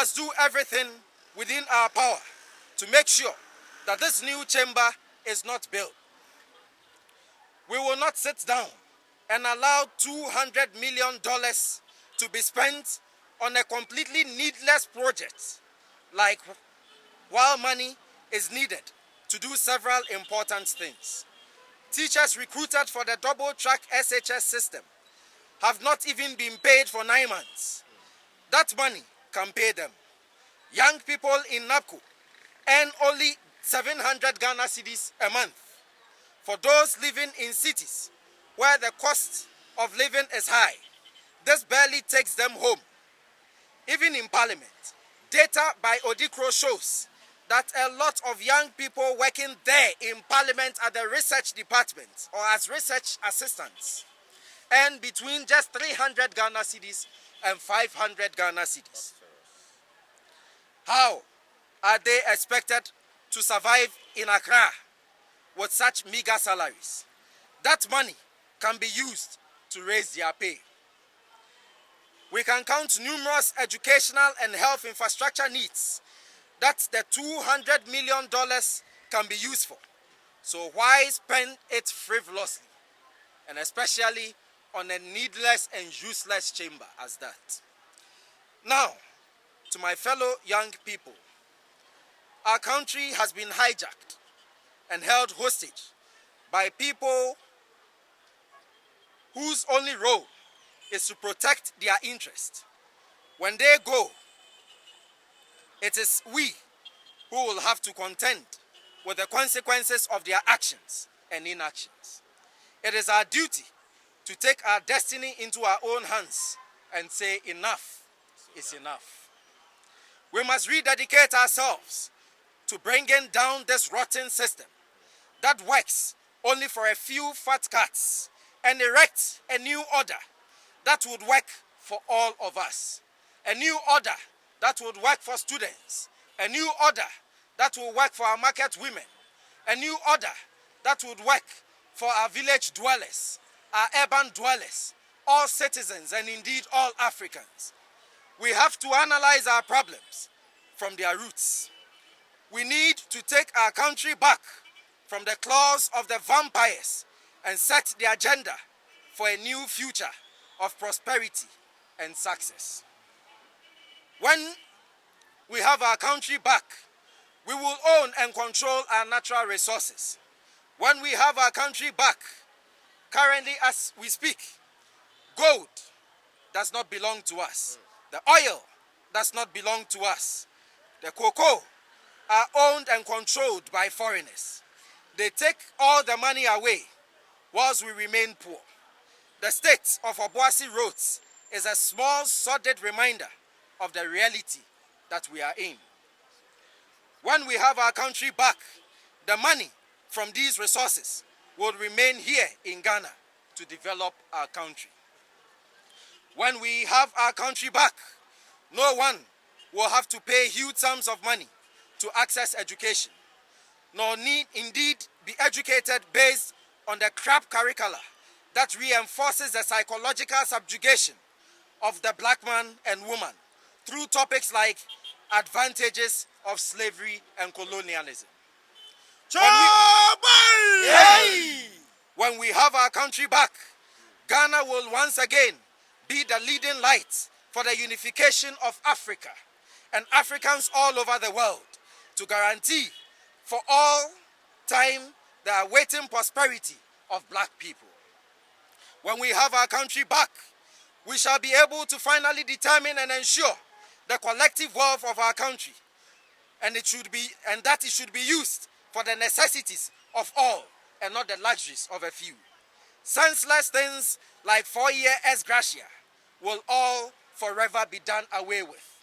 must do everything within our power to make sure that this new chamber is not built. We will not sit down and allow $200 million to be spent on a completely needless project, like while money is needed to do several important things. Teachers recruited for the double-track SHS system have not even been paid for 9 months. That money can pay them. Young people in NAPCO earn only 700 Ghana cedis a month. For those living in cities where the cost of living is high, this barely takes them home. Even in Parliament, data by Odikro shows that a lot of young people working there in Parliament at the research department or as research assistants earn between just 300 Ghana cedis and 500 Ghana cedis. How are they expected to survive in Accra with such meager salaries? That money can be used to raise their pay. We can count numerous educational and health infrastructure needs that the $200 million can be used for. So why spend it frivolously, and especially on a needless and useless chamber as that? Now, to my fellow young people, our country has been hijacked and held hostage by people whose only role is to protect their interest. When they go, it is we who will have to contend with the consequences of their actions and inactions. It is our duty to take our destiny into our own hands and say enough is enough. We must rededicate ourselves to bringing down this rotten system that works only for a few fat cats and erect a new order that would work for all of us. A new order that would work for students. A new order that will work for our market women. A new order that would work for our village dwellers, our urban dwellers, all citizens, and indeed all Africans. We have to analyze our problems from their roots. We need to take our country back from the claws of the vampires and set the agenda for a new future of prosperity and success. When we have our country back, we will own and control our natural resources. When we have our country back, currently as we speak, gold does not belong to us. The oil does not belong to us. The cocoa are owned and controlled by foreigners. They take all the money away whilst we remain poor. The state of Obuasi roads is a small, sordid reminder of the reality that we are in. When we have our country back, the money from these resources will remain here in Ghana to develop our country. When we have our country back, no one will have to pay huge sums of money to access education, nor need indeed be educated based on the crap curricula that reinforces the psychological subjugation of the black man and woman through topics like advantages of slavery and colonialism. When we have our country back, Ghana will once again be the leading light for the unification of Africa and Africans all over the world, to guarantee for all time the awaiting prosperity of black people. When we have our country back, we shall be able to finally determine and ensure the collective wealth of our country, and that it should be used for the necessities of all and not the luxuries of a few. Senseless things like 4-year ex gratia will all forever be done away with.